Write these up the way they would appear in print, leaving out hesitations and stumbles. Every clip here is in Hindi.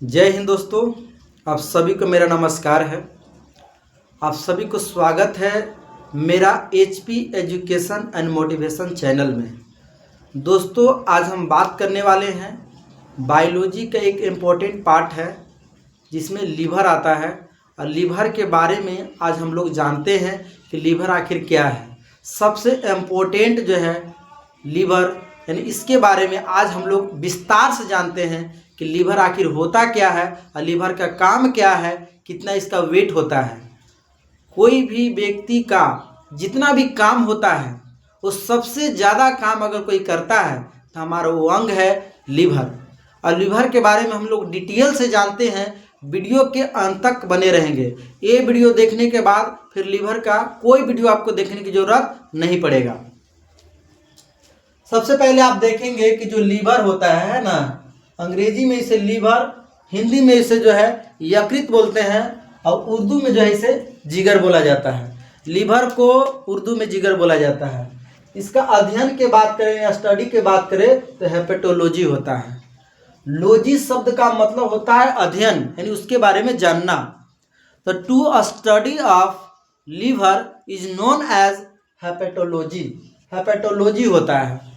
जय हिंद दोस्तों, आप सभी को मेरा नमस्कार है। आप सभी को स्वागत है मेरा HP education and motivation channel में। दोस्तों, आज हम बात करने वाले हैं बायोलॉजी का एक इम्पोर्टेंट पार्ट है जिसमें लीवर आता है। और लीवर के बारे में आज हम लोग जानते हैं कि लीवर आखिर क्या है। सबसे इम्पोर्टेंट जो है लीवर, यानी इसके बारे में आज हम लोग विस्तार से जानते हैं कि लीवर आखिर होता क्या है और लीवर का काम क्या है, कितना इसका वेट होता है। कोई भी व्यक्ति का जितना भी काम होता है वो सबसे ज़्यादा काम अगर कोई करता है तो हमारा वो अंग है लीवर। और लीवर के बारे में हम लोग डिटेल से जानते हैं। वीडियो के अंत तक बने रहेंगे। ये वीडियो देखने के बाद फिर लीवर का कोई वीडियो आपको देखने की ज़रूरत नहीं पड़ेगा। सबसे पहले आप देखेंगे कि जो लीवर होता है ना, अंग्रेजी में इसे लीवर, हिंदी में इसे जो है यकृत बोलते हैं और उर्दू में जो है इसे जिगर बोला जाता है। लीवर को उर्दू में जिगर बोला जाता है। इसका अध्ययन के बात करें या स्टडी के बात करें तो हेपेटोलॉजी होता है। लॉजी शब्द का मतलब होता है अध्ययन, यानी उसके बारे में जानना। तो to study of liver is known as hepatology. Hepatology होता है।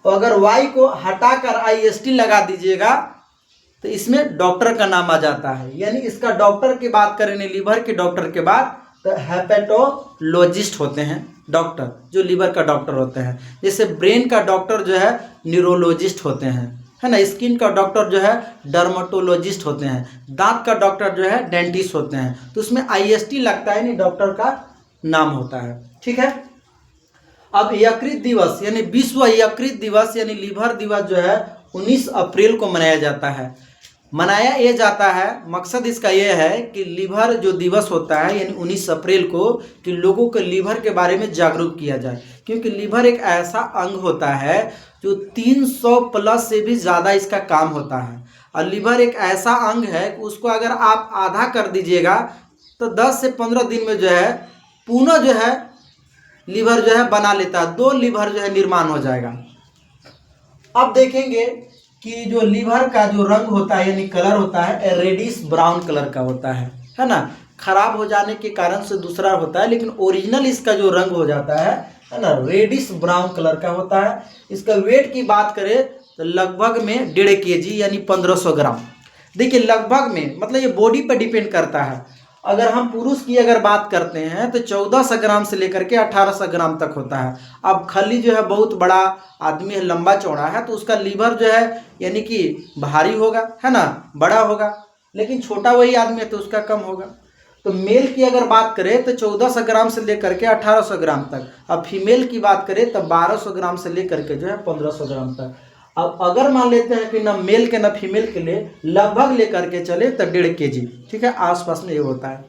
और अगर वाई को हटाकर IST लगा दीजिएगा तो इसमें डॉक्टर का नाम आ जाता है। यानी इसका डॉक्टर की बात करें, लीवर के डॉक्टर के बाद तो हेपेटोलॉजिस्ट होते हैं डॉक्टर, जो लीवर का डॉक्टर होते हैं। जैसे ब्रेन का डॉक्टर जो है न्यूरोलॉजिस्ट होते हैं, है ना। स्किन का डॉक्टर जो है डर्मेटोलॉजिस्ट होते हैं। दांत का डॉक्टर जो है डेंटिस्ट होते हैं। तो उसमें IST लगता है, नहीं डॉक्टर का नाम होता है। ठीक है। अब यकृत दिवस यानी विश्व यकृत दिवस यानी लीवर दिवस जो है 19 अप्रैल को मनाया जाता है। मनाया ये जाता है, मकसद इसका ये है कि लीवर जो दिवस होता है यानी 19 अप्रैल को, कि लोगों को लीवर के बारे में जागरूक किया जाए। क्योंकि लीवर एक ऐसा अंग होता है जो 300 प्लस से भी ज़्यादा इसका काम होता है। और लीवर एक ऐसा अंग है कि उसको अगर आप आधा कर दीजिएगा तो 10 से 15 दिन में जो है पुनः जो है लीवर जो है बना लेता है। 2 लीवर जो है निर्माण हो जाएगा। अब देखेंगे कि जो लीवर का जो रंग होता है यानी कलर होता है रेडिश ब्राउन कलर का होता है ना। खराब हो जाने के कारण से दूसरा होता है, लेकिन ओरिजिनल इसका जो रंग हो जाता है ना, रेडिश ब्राउन कलर का होता है। इसका वेट की बात करें तो लगभग में 1.5 kg यानी 1500 ग्राम। देखिए लगभग में मतलब ये बॉडी पर डिपेंड करता है। अगर हम पुरुष की अगर बात करते हैं तो 1400 ग्राम से लेकर के 1800 ग्राम तक होता है। अब खली जो है बहुत बड़ा आदमी है, लंबा चौड़ा है, तो उसका लीवर जो है यानी कि भारी होगा, है ना, बड़ा होगा। लेकिन छोटा वही आदमी है तो उसका कम होगा। तो मेल की अगर बात करें तो 1400 ग्राम से लेकर के 1800 ग्राम तक। अब फीमेल की बात करें तो 1200 ग्राम से लेकर के जो है 1500 ग्राम तक। अब अगर मान लेते हैं कि ना मेल के ना फीमेल के लिए लगभग लेकर के चले तो 1.5 kg, ठीक है, आसपास में ये होता है।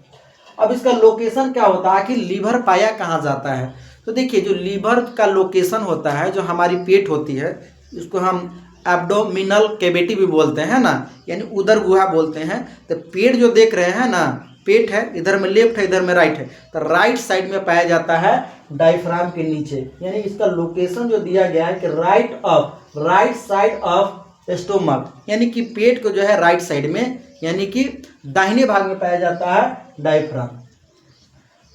अब इसका लोकेशन क्या होता है कि लीवर पाया कहाँ जाता है। तो देखिए जो लीवर का लोकेशन होता है, जो हमारी पेट होती है, इसको हम एब्डोमिनल कैविटी भी बोलते हैं ना, यानी उदर गुहा बोलते हैं। तो पेट जो देख रहे हैं ना, पेट है, इधर में लेफ्ट है, इधर में राइट है, तो राइट साइड में पाया जाता है डायफ्राम के नीचे। यानी इसका लोकेशन जो दिया गया है कि राइट साइड ऑफ स्टोमक, यानी कि पेट को जो है राइट साइड में यानी कि दाहिने भाग में पाया जाता है डायफ्राम।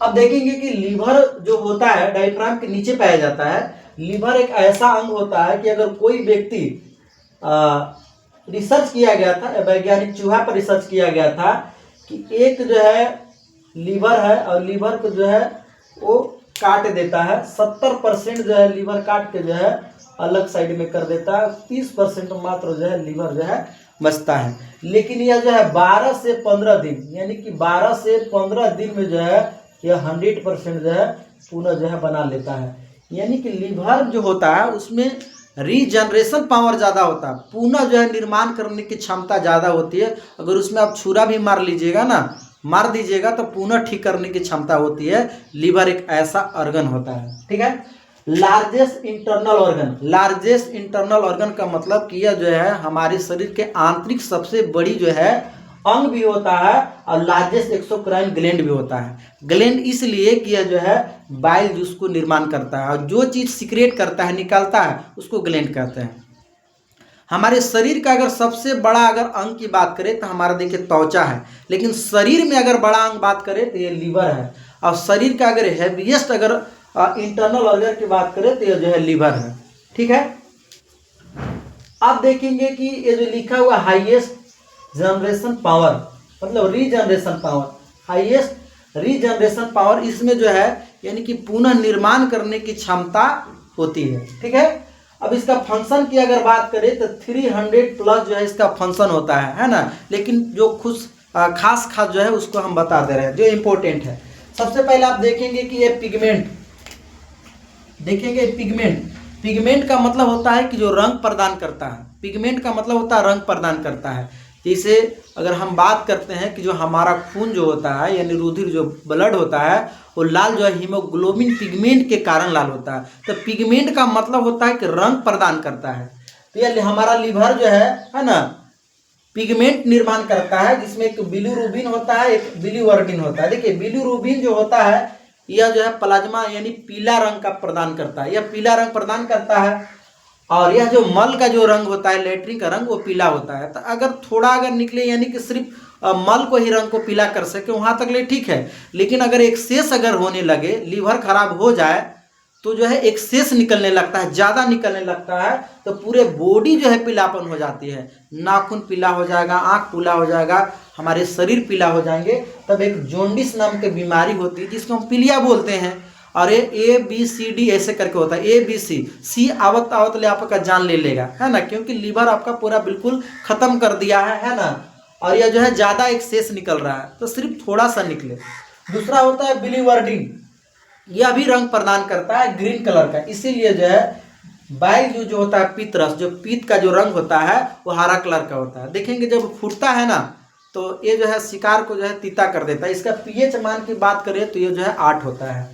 अब देखेंगे कि लीवर जो होता है डायफ्राम के नीचे पाया जाता है। लीवर एक ऐसा अंग होता है कि अगर कोई व्यक्ति रिसर्च किया गया था, वैज्ञानिक चूहा पर रिसर्च किया गया था कि एक जो है लीवर है और लीवर को जो है वो काट देता है। 70% जो है लीवर काट के जो है अलग साइड में कर देता है। 30% मात्र जो है लीवर जो है बचता है। लेकिन यह जो है 12 से 15 दिन यानी कि 12 से 15 दिन में जो है यह 100% जो है पुनः जो है बना लेता है। यानी कि लीवर जो होता है उसमें रीजनरेशन पावर ज़्यादा होता है, पुनः जो है निर्माण करने की क्षमता ज़्यादा होती है। अगर उसमें आप छुरा भी मार लीजिएगा ना, मार दीजिएगा तो पुनः ठीक करने की क्षमता होती है। लीवर एक ऐसा ऑर्गन होता है, ठीक है। लार्जेस्ट इंटरनल ऑर्गन का मतलब कि यह जो है हमारे शरीर के आंतरिक सबसे बड़ी जो है अंग भी होता है और लार्जेस्ट एक्सोक्राइन ग्लैंड भी होता है। ग्लैंड इसलिए कि यह जो है बाइल जूस को निर्माण करता है और जो चीज़ सीक्रेट करता है, निकालता है, उसको ग्लैंड कहते हैं। हमारे शरीर का अगर सबसे बड़ा अगर अंग की बात करें तो हमारा देखिए त्वचा है, लेकिन शरीर में अगर बड़ा अंग बात करें तो ये लीवर है। और शरीर का अगर हैवीएस्ट अगर इंटरनल ऑर्गन की बात करें तो ये जो है लीवर है। ठीक है, आप देखेंगे कि ये जो लिखा हुआ हाईएस्ट जनरेशन पावर मतलब regeneration power, highest regeneration power, इसमें जो है यानी कि पुनः निर्माण करने की क्षमता होती है। ठीक है, अब इसका फंक्शन की अगर बात करें तो 300 प्लस जो है इसका फंक्शन होता है ना, लेकिन जो खास जो है उसको हम बता दे रहे हैं जो इम्पोर्टेंट है। सबसे पहले आप देखेंगे कि ये पिगमेंट, देखेंगे पिगमेंट का मतलब होता है कि जो रंग प्रदान करता है। पिगमेंट का मतलब होता है रंग प्रदान करता है। जैसे अगर हम बात करते हैं कि जो हमारा खून जो होता है यानी रुधिर जो ब्लड होता है वो लाल जो है हीमोग्लोबिन पिगमेंट के कारण लाल होता है। तो पिगमेंट का मतलब होता है कि रंग प्रदान करता है। तो ये हमारा लीवर जो है ना, पिगमेंट निर्माण करता है जिसमें एक बिलिरुबिन होता है, एक बिलिवर्डिन होता है। देखिए बिलिरुबिन जो होता है यह जो है प्लाज्मा यानी पीला रंग का प्रदान करता है, यह पीला रंग प्रदान करता है। और यह जो मल का जो रंग होता है, लेट्रिन का रंग, वो पीला होता है। तो अगर थोड़ा अगर निकले यानी कि सिर्फ मल को ही रंग को पीला कर सके वहाँ तक ले ठीक है, लेकिन अगर एक्सेस अगर होने लगे, लीवर खराब हो जाए तो जो है एक्सेस निकलने लगता है, ज़्यादा निकलने लगता है तो पूरे बॉडी जो है पीलापन हो जाती है। नाखून पीला हो जाएगा, आँख पीला हो जाएगा, हमारे शरीर पीला हो जाएंगे। तब एक जॉन्डिस नाम की बीमारी होती है जिसको हम पीलिया बोलते हैं। और ये ABCD ऐसे करके होता है, ABC आवत आवत ले आपका जान ले लेगा, है ना, क्योंकि लीवर आपका पूरा बिल्कुल खत्म कर दिया है ना। और यह जो है ज़्यादा एक्सेस निकल रहा है तो सिर्फ थोड़ा सा निकले। दूसरा होता है बिलिवर्डिन, यह भी रंग प्रदान करता है ग्रीन कलर का, इसीलिए जो है बाइल जो होता है पीत रस, जो पीत का जो रंग होता है वो हरा कलर का होता है। देखेंगे जब फूटता है ना तो ये जो है शिकार को जो है तीता कर देता है। इसका pH मान की बात करें तो ये जो है 8 होता है।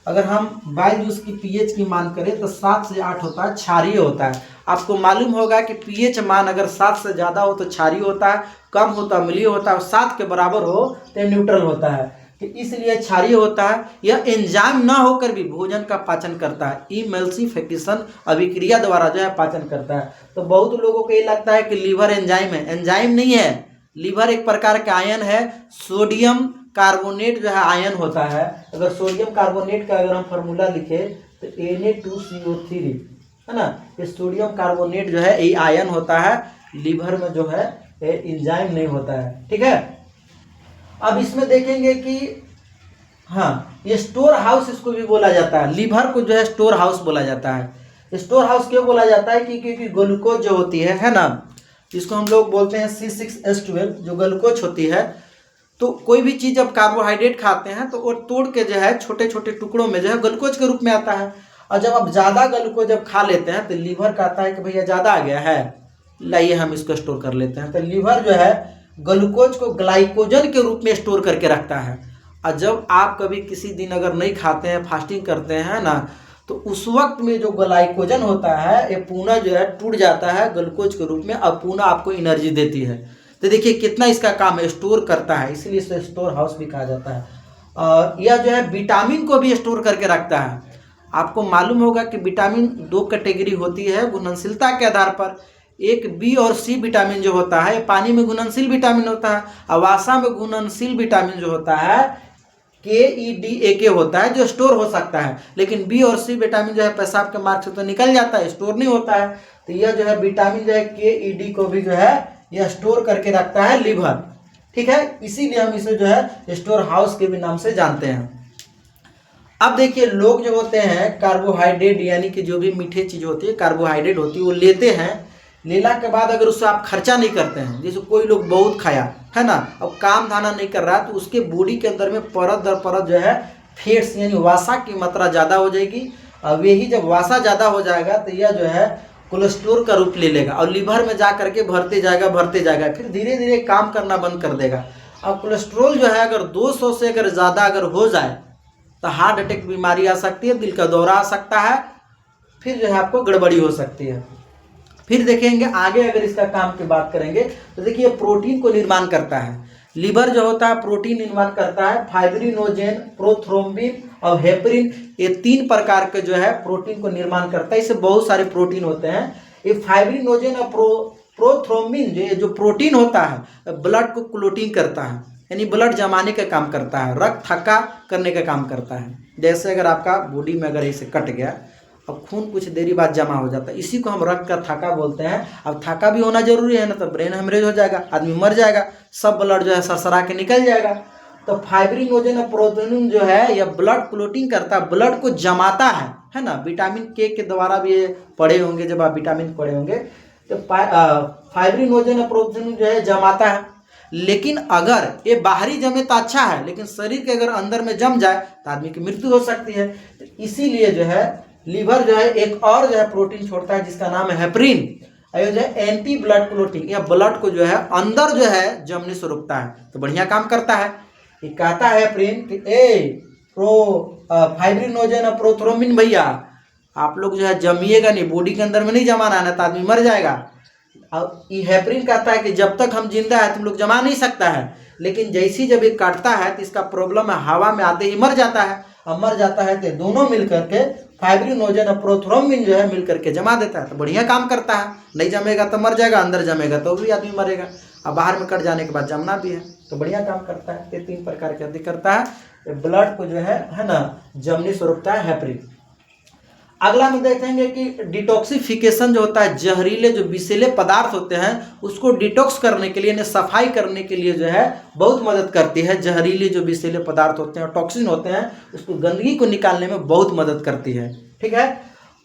अगर हम बाइल जूस की pH की मान करें तो 7 से 8 होता है, क्षारीय होता है। आपको मालूम होगा कि pH मान अगर 7 से ज़्यादा हो तो क्षारीय होता है, कम हो तो अम्लीय होता है, और 7 के बराबर हो तो न्यूट्रल होता है। तो इसलिए क्षारीय होता है। यह एंजाइम ना होकर भी भोजन का पाचन करता है, इमल्सिफिकेशन अभिक्रिया द्वारा जो है पाचन करता है। तो बहुत लोगों को ये लगता है कि लीवर एंजाइम है, एंजाइम नहीं है। लीवर एक प्रकार का आयन है, सोडियम कार्बोनेट जो है आयन होता है। अगर सोडियम कार्बोनेट का अगर हम फार्मूला लिखे तो Na2CO3 है ना, ये सोडियम कार्बोनेट जो है ये आयन होता है, लीवर में जो है एंजाइम नहीं होता है। ठीक है, अब इसमें देखेंगे कि हाँ ये स्टोर हाउस इसको भी बोला जाता है, लीवर को जो है स्टोर हाउस बोला जाता है। स्टोर हाउस क्यों बोला जाता है कि क्योंकि ग्लूकोज जो होती है ना, जिसको हम लोग बोलते हैं C6H12 जो ग्लूकोज होती है, तो कोई भी चीज़ जब कार्बोहाइड्रेट खाते हैं तो वो तोड़ के जो है छोटे छोटे टुकड़ों में जो है ग्लूकोज के रूप में आता है। और जब आप ज़्यादा ग्लूकोज जब खा लेते हैं तो लीवर कहता है कि भैया ज़्यादा आ गया है, लाइए हम इसको स्टोर कर लेते हैं। तो लीवर जो है ग्लूकोज को ग्लाइकोजन के रूप में स्टोर करके रखता है। और जब आप कभी किसी दिन अगर नहीं खाते हैं, फास्टिंग करते हैं ना, तो उस वक्त में जो ग्लाइकोजन होता है ये पुनः जो है टूट जाता है ग्लूकोज के रूप में, अब पुनः आपको एनर्जी देती है। तो देखिए कितना इसका काम है, स्टोर करता है, इसलिए इसे स्टोर हाउस भी कहा जाता है। और यह जो है विटामिन को भी स्टोर करके रखता है। आपको मालूम होगा कि विटामिन 2 कैटेगरी होती है घुलनशीलता के आधार पर। एक बी और सी विटामिन जो होता है पानी में घुलनशील विटामिन होता है, और वसा में घुलनशील विटामिन जो होता है KEDAK होता है, जो स्टोर हो सकता है। लेकिन बी और सी विटामिन जो है पेशाब के मार्ग से तो निकल जाता है, स्टोर नहीं होता है। तो यह जो है विटामिन जो है KED को भी जो है यह स्टोर करके रखता है लीवर। ठीक है, इसीलिए हम इसे जो है स्टोर हाउस के भी नाम से जानते हैं। अब देखिए लोग जो होते हैं कार्बोहाइड्रेट यानी कि जो भी मीठे चीज़ होती है कार्बोहाइड्रेट होती है वो लेते हैं, लेला के बाद अगर उससे आप खर्चा नहीं करते हैं, जैसे कोई लोग बहुत खाया है ना, अब काम धाना नहीं कर रहा, तो उसके बॉडी के अंदर में परत दर परत जो है फैट्स यानी वसा की मात्रा ज़्यादा हो जाएगी। अब यही जब वसा ज़्यादा हो जाएगा तो यह जो है कोलेस्ट्रॉल का रूप ले लेगा और लीवर में जा करके भरते जाएगा, फिर धीरे धीरे काम करना बंद कर देगा। अब कोलेस्ट्रॉल जो है अगर 200 से अगर ज़्यादा अगर हो जाए तो हार्ट अटैक बीमारी आ सकती है, दिल का दौरा आ सकता है, फिर जो है आपको गड़बड़ी हो सकती है। फिर देखेंगे आगे अगर इसका काम की बात करेंगे तो देखिए प्रोटीन को निर्माण करता है। लीवर जो होता है प्रोटीन निर्माण करता है, फाइब्रिनोजेन, प्रोथ्रोम्बिन और हेपरिन, ये 3 प्रकार के जो है प्रोटीन को निर्माण करता है। इससे बहुत सारे प्रोटीन होते हैं, ये फाइब्रिनोजेन और प्रोथ्रोम्बिन जो प्रोटीन होता है ब्लड को क्लोटिंग करता है, यानी ब्लड जमाने का काम करता है, रक्त थक्का करने का काम करता है। जैसे अगर आपका बॉडी में अगर इसे कट गया, अब खून कुछ देरी बाद जमा हो जाता है, इसी को हम रक्त का थक्का बोलते हैं। अब थक्का भी होना जरूरी है ना, तो ब्रेन हेमरेज हो जाएगा, आदमी मर जाएगा, सब ब्लड जो है सरसरा के निकल जाएगा। तो फाइब्रिनोजेन और प्रोथ्रोम्बिन जो है यह ब्लड क्लोटिंग करता है, ब्लड को जमाता है ना। विटामिन के द्वारा भी ये पढ़े होंगे, जब आप विटामिन पढ़े होंगे तो फाइब्रिनोजेन और प्रोथ्रोम्बिन जो है जमाता है। लेकिन अगर ये बाहरी जमे तो अच्छा है, लेकिन शरीर के अगर अंदर में जम जाए तो आदमी की मृत्यु हो सकती है। तो इसीलिए जो है लीवर जो है एक और जो है प्रोटीन छोड़ता है जिसका नाम है हेपरिन। ये जो है एंटी ब्लड क्लोटिंग, या ब्लड को जो है अंदर जो है जमने से रोकता है, तो बढ़िया काम करता है। ये कहता है हेपरिन कि फाइब्रिनोजेन और प्रोथ्रोम्बिन भैया आप लोग जो है जमिएगा नहीं, बॉडी के अंदर में नहीं जमाना है ना, तो आदमी मर जाएगा। अब ये हेपरिन कहता है कि जब तक हम जिंदा है तुम लोग जमा नहीं सकता है, लेकिन जैसी जब ये काटता है तो इसका प्रॉब्लम है, हवा में आते ही मर जाता है। अब मर जाता है तो दोनों मिलकर के फाइब्रिनोजेन और प्रोथ्रोम्बिन जो है मिलकर के जमा देता है, तो बढ़िया काम करता है। नहीं जमेगा तो मर जाएगा, अंदर जमेगा तो भी आदमी मरेगा, अब बाहर में कट जाने के बाद जमना भी है, तो बढ़िया काम करता है। ये 3 प्रकार के अधिक करता है, ब्लड को जो है ना जमने से रोकता है हेपरिन। अगला में देखेंगे कि डिटॉक्सिफिकेशन जो होता है, जहरीले जो विषैले पदार्थ होते हैं उसको डिटॉक्स करने के लिए, यानी सफाई करने के लिए जो है बहुत मदद करती है। जहरीले जो विषैले पदार्थ होते हैं, टॉक्सिन होते हैं, उसको गंदगी को निकालने में बहुत मदद करती है। ठीक है।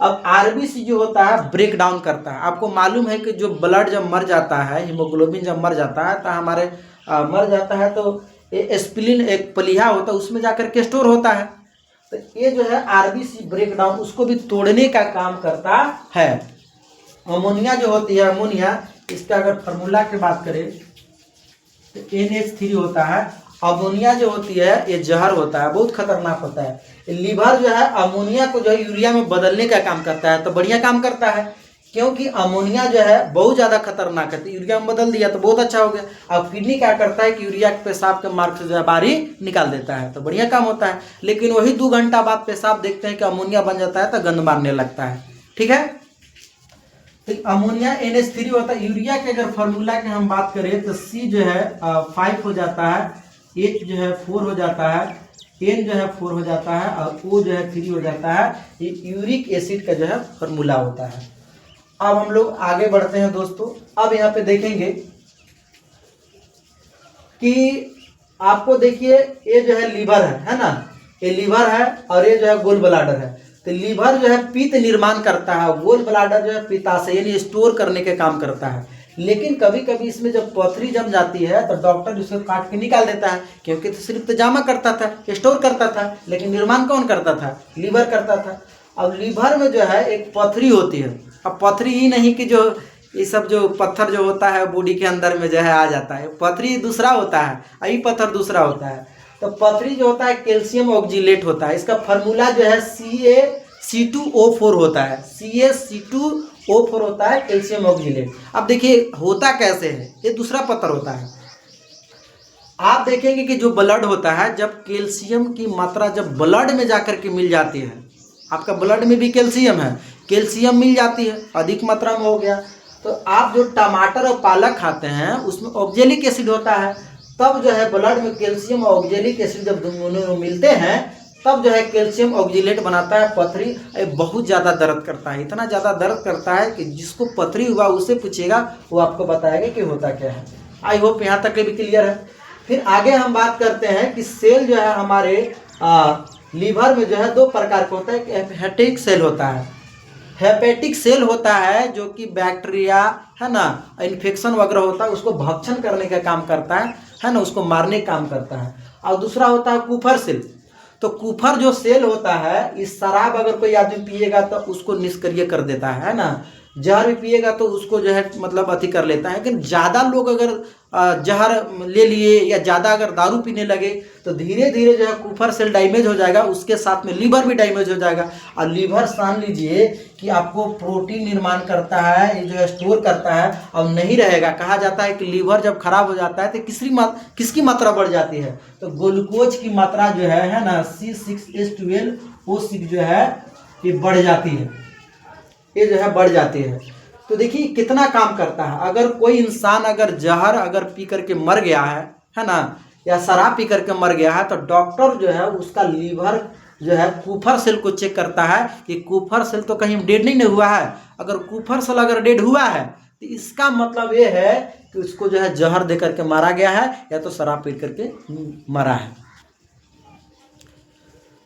अब आरबीसी जो होता है ब्रेक डाउन करता है। आपको मालूम है कि जो ब्लड जब मर जाता है, हीमोग्लोबिन जब मर जाता है तो हमारे मर जाता है तो एस्पिरिन एक पलिया होता है, उसमें जाकर के स्टोर होता है। तो ये जो है आरबीसी ब्रेक डाउन उसको भी तोड़ने का काम करता है। अमोनिया जो होती है, अमोनिया, इसका अगर फार्मूला की बात करें तो NH3 होता है। अमोनिया जो होती है ये जहर होता है, बहुत खतरनाक होता है। लीवर जो है अमोनिया को जो है यूरिया में बदलने का काम करता है, तो बढ़िया काम करता है, क्योंकि अमोनिया जो है बहुत ज़्यादा खतरनाक है। तो यूरिया में बदल दिया तो बहुत अच्छा हो गया। अब किडनी क्या करता है कि यूरिया के पेशाब के मार्ग से जो है बाहरी निकाल देता है, तो बढ़िया काम होता है। लेकिन वही 2 घंटा बाद पेशाब देखते हैं कि अमोनिया बन जाता है तो गंद मारने लगता है। ठीक है। तो अमोनिया NH3 होता है। यूरिया के अगर फार्मूला की हम बात करें तो C जो है 5 हो जाता है, H जो है 4 हो जाता है, N जो है 4 हो जाता है और O जो है 3 हो जाता है। ये यूरिक एसिड का जो है फार्मूला होता है। अब हम लोग आगे बढ़ते हैं दोस्तों। अब यहाँ पे देखेंगे कि आपको देखिए ये जो है लीवर है ना, ये लीवर है और ये जो है गोल ब्लाडर है। तो लीवर जो है पित्त निर्माण करता है, गोल ब्लाडर जो है पित्ताशय यानी स्टोर करने के काम करता है। लेकिन कभी कभी इसमें जब पथरी जम जाती है तो डॉक्टर उसको काट के निकाल देता है, क्योंकि तो सिर्फ तो जमा करता था, स्टोर करता था, लेकिन निर्माण कौन करता था? लीवर करता था। अब लीवर में जो है एक पथरी होती है। अब पथरी ही नहीं कि जो ये सब जो पत्थर जो होता है बॉडी के अंदर में जो है आ जाता है, पथरी दूसरा होता है, यही पत्थर दूसरा होता है। तो पथरी जो होता है कैल्शियम ऑक्जिलेट होता है। इसका फार्मूला जो है CaC2O4 होता है, CaC2O4 होता है कैल्शियम ऑक्जिलेट। अब देखिए होता कैसे है, ये दूसरा पत्थर होता है। आप देखेंगे कि जो ब्लड होता है, जब कैल्शियम की मात्रा जब ब्लड में जाकर के मिल जाती है, आपका ब्लड में भी कैल्शियम है, कैल्शियम मिल जाती है, अधिक मात्रा में हो गया, तो आप जो टमाटर और पालक खाते हैं उसमें ऑक्जेलिक एसिड होता है। तब जो है ब्लड में कैल्शियम और ऑक्जेलिक एसिड जब दोनों मिलते हैं तब जो है कैल्शियम ऑक्जिलेट बनाता है। पथरी बहुत ज़्यादा दर्द करता है, इतना ज़्यादा दर्द करता है कि जिसको पथरी हुआ उससे पूछेगा वो आपको बताएगा कि होता क्या है। आई होप यहाँ तक भी क्लियर है। फिर आगे हम बात करते हैं कि सेल जो है हमारे लीवर में जो है 2 प्रकार का होता है। हेपेटिक सेल होता है, हेपेटिक सेल होता है जो कि बैक्टीरिया है ना, इन्फेक्शन वगैरह होता है उसको भक्षण करने का काम करता है ना, उसको मारने का काम करता है। और दूसरा होता है कुफर सेल। तो कुफर जो सेल होता है, इस शराब अगर कोई आदमी पिएगा तो उसको निष्क्रिय कर देता है ना, जहर भी पिएगा तो उसको जो है मतलब अति कर लेता है। लेकिन ज़्यादा लोग अगर जहर ले लिए या ज़्यादा अगर दारू पीने लगे तो धीरे धीरे जो है कुफर सेल डैमेज हो जाएगा, उसके साथ में लीवर भी डैमेज हो जाएगा। और लीवर जान लीजिए कि आपको प्रोटीन निर्माण करता है, ये जो है स्टोर करता है, अब नहीं रहेगा। कहा जाता है कि लीवर जब खराब हो जाता है तो किसकी मात्रा बढ़ जाती है? तो ग्लूकोज की मात्रा जो है ना C6H12O6 जो है ये बढ़ जाती है, ये जो है बढ़ जाती है। तो देखिए कितना काम करता है। अगर कोई इंसान अगर जहर अगर पी करके मर गया है ना, या शराब पी करके मर गया है, तो डॉक्टर जो है उसका लीवर जो है कुफर सेल को चेक करता है कि कुफर सेल तो कहीं डेड नहीं हुआ है। अगर कुफर सेल अगर डेड हुआ है तो इसका मतलब ये है कि उसको जो है जहर दे करके मारा गया है या तो शराब पी करके मरा है।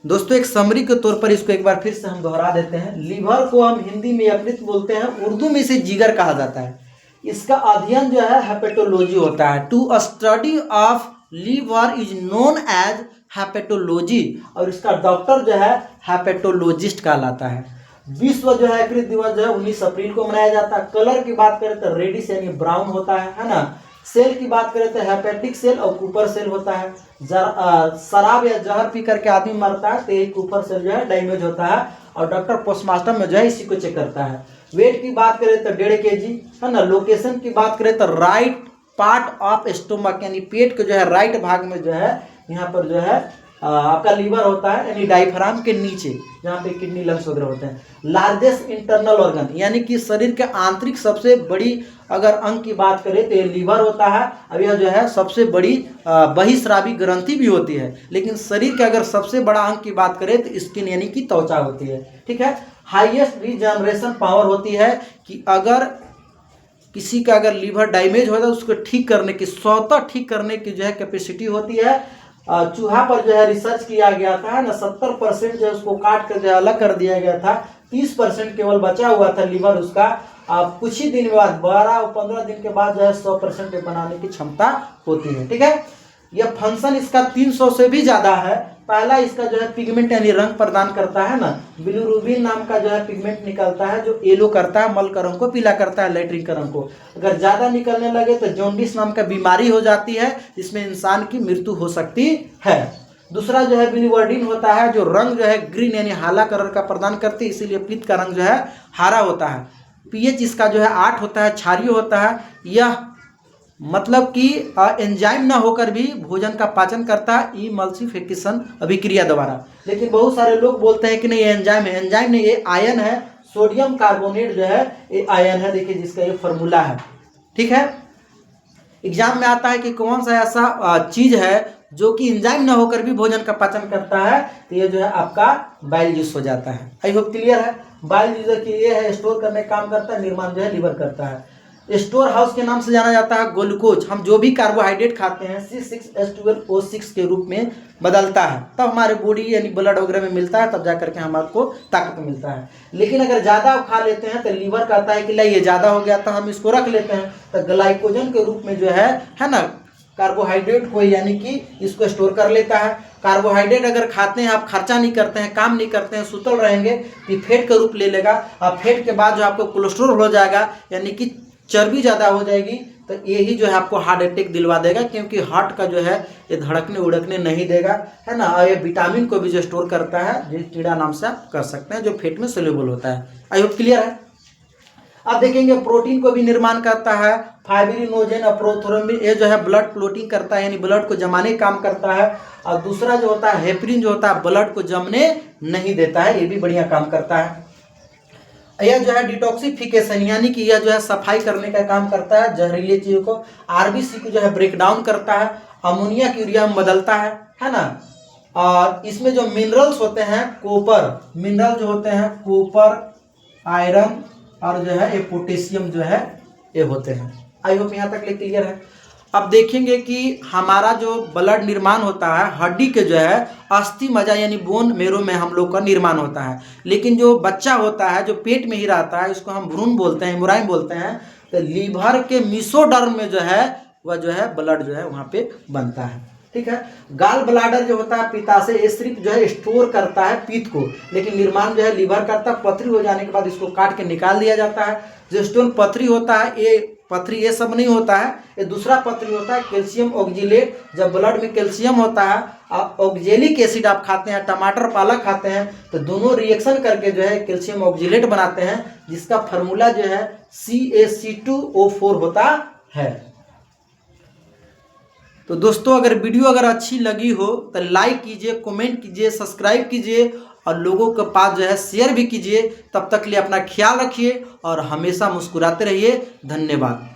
दोस्तों एक समरी के तौर पर इसको एक बार फिर से हम दोहरा देते हैं। लीवर को हम हिंदी में यकृत बोलते हैं, उर्दू में इसे जिगर कहा जाता है। इसका अध्ययन जो है हेपेटोलॉजी होता है। To study of liver is known as hepatology, और इसका डॉक्टर जो है हेपेटोलॉजिस्ट कहलाता है। विश्व जो है यकृत दिवस जो है 19 अप्रैल को मनाया जाता है। कलर की बात करें तो रेडिश यानी ब्राउन होता है ना। सेल की बात करें तो हेपेटिक सेल और कूपर सेल होता है। शराब या जहर पी करके आदमी मरता है तो ये कूपर सेल जो है डैमेज होता है, और डॉक्टर पोस्टमार्टम में जो है इसी को चेक करता है। वेट की बात करें तो 1.5 kg है ना। लोकेशन की बात करें तो राइट पार्ट ऑफ स्टोमक यानी पेट के जो है राइट भाग में जो है यहाँ पर जो है आपका लीवर होता है, यानी डायफ्राम के नीचे जहाँ पे किडनी लंग्स वगैरह होते हैं। लार्जेस्ट इंटरनल ऑर्गन यानी कि शरीर के आंतरिक सबसे बड़ी अगर अंग की बात करें तो ये लीवर होता है। अब यह जो है सबसे बड़ी बहिस्रावी ग्रंथि भी होती है, लेकिन शरीर के अगर सबसे बड़ा अंग की बात करें तो स्किन यानी कि त्वचा होती है। ठीक है। हाईएस्ट रीजनरेशन पावर होती है कि अगर किसी का अगर लीवर डैमेज हो तो उसको ठीक करने की, स्वतः ठीक करने की जो है कैपेसिटी होती है। चूहा पर जो है रिसर्च किया गया था ना, 70% जो है उसको काट कर जो है अलग कर दिया गया था, 30% केवल बचा हुआ था लीवर उसका। कुछ ही दिन बाद 12 और 15 दिन के बाद जो है 100% बनाने की क्षमता होती है। ठीक है। यह फंक्शन इसका 300 से भी ज्यादा है। पहला इसका जो है पिगमेंट यानी रंग प्रदान करता है ना। बिलिरुबिन नाम का जो है पिगमेंट निकलता है जो येलो करता है, मल का रंग को पीला करता है, लैट्रिन का रंग को। अगर ज्यादा निकलने लगे तो जॉन्डिस नाम का बीमारी हो जाती है, जिसमें इंसान की मृत्यु हो सकती है। दूसरा जो है बिलिवर्डिन होता है जो रंग जो है ग्रीन यानी हाला कलर का प्रदान करती है, इसीलिए पित्त का रंग जो है हरा होता है। पीएच इसका जो है 8 होता है, क्षारीय होता है। यह मतलब कि एंजाइम ना होकर भी भोजन का पाचन करता है इमल्सिफिकेशन अभिक्रिया द्वारा। लेकिन बहुत सारे लोग बोलते हैं कि नहीं ये एंजाइम है। एंजाइम नहीं, ये आयन है। सोडियम कार्बोनेट जो है ये आयन है। देखिए जिसका ये फॉर्मूला है। ठीक है। एग्जाम में आता है कि कौन सा ऐसा चीज है जो कि एंजाइम ना होकर भी भोजन का पाचन करता है, तो ये जो है आपका बाइल जूस हो जाता है। आई होप क्लियर है। बाइल जूस की ये है स्टोर करने का काम करता है, निर्माण जो है लीवर करता है। स्टोर हाउस के नाम से जाना जाता है। ग्लूकोज हम जो भी कार्बोहाइड्रेट खाते हैं C6H12O6 के रूप में बदलता है, तब हमारे बॉडी यानी ब्लड वगैरह में मिलता है, तब जा करके हमारे को ताकत मिलता है। लेकिन अगर ज़्यादा खा लेते हैं तो लीवर कहता है कि नहीं ये ज़्यादा हो गया, तो हम इसको रख लेते हैं, तो ग्लाइकोजन के रूप में जो है ना कार्बोहाइड्रेट को यानी कि इसको स्टोर कर लेता है। कार्बोहाइड्रेट अगर खाते हैं आप, खर्चा नहीं करते हैं, काम नहीं करते हैं, सुतल रहेंगे, तो फेट का रूप ले लेगा। और फेट के बाद जो आपको कोलेस्ट्रॉल हो जाएगा यानी कि चर्बी ज़्यादा हो जाएगी, तो यही जो है आपको हार्ट अटैक दिलवा देगा, क्योंकि हार्ट का जो है ये धड़कने उड़कने नहीं देगा, है ना। और ये विटामिन को भी जो स्टोर करता है, जो कीड़ा नाम से आप कर सकते हैं, जो फेट में सोल्यूबल होता है। आई होप क्लियर है। अब देखेंगे प्रोटीन को भी निर्माण करता है। फाइब्रिनोजेन और प्रोथ्रोम्बिन ये जो है ब्लड क्लोटिंग करता है, यानी ब्लड को जमाने का काम करता है। और दूसरा जो होता है हेपरिन जो होता है ब्लड को जमने नहीं देता है, ये भी बढ़िया काम करता है। यह जो है डिटॉक्सिफिकेशन यानी कि यह जो है सफाई करने का काम करता है जहरीली चीजों को। आरबीसी को जो है ब्रेक डाउन करता है, अमोनिया की यूरिया में बदलता है ना। और इसमें जो मिनरल्स होते हैं कॉपर, मिनरल जो होते हैं कॉपर, आयरन और जो है ये पोटेशियम जो है ये होते हैं। आई होप यहाँ तक क्लियर है। अब देखेंगे कि हमारा जो ब्लड निर्माण होता है हड्डी के जो है अस्थि मज्जा यानी बोन मेरो में हम लोग का निर्माण होता है। लेकिन जो बच्चा होता है जो पेट में ही रहता है उसको हम भ्रूण बोलते हैं, एम्ब्रायम बोलते हैं। तो लीवर के मेसोडर्म में जो है वह जो है ब्लड जो है वहाँ पे बनता है। ठीक है। गाल ब्लाडर जो होता है पित्ताशय ये सिर्फ जो है स्टोर करता है पित्त को, लेकिन निर्माण जो है लीवर करता है। पथरी हो जाने के बाद इसको काट के निकाल दिया जाता है। जो स्टोन पथरी होता है ये पथरी ये सब नहीं होता है, ये दूसरा पथरी होता है कैल्शियम ऑक्जिलेट। जब ब्लड में कैल्शियम होता है ऑक्जेलिक एसिड आप खाते हैं, टमाटर पालक खाते हैं, तो दोनों रिएक्शन करके जो है कैल्शियम ऑक्जिलेट बनाते हैं, जिसका फार्मूला जो है CaC2O4 होता है। तो दोस्तों अगर वीडियो अगर अच्छी लगी हो तो लाइक कीजिए, कमेंट कीजिए, सब्सक्राइब कीजिए और लोगों के पास जो है शेयर भी कीजिए। तब तक के लिए अपना ख्याल रखिए और हमेशा मुस्कुराते रहिए। धन्यवाद।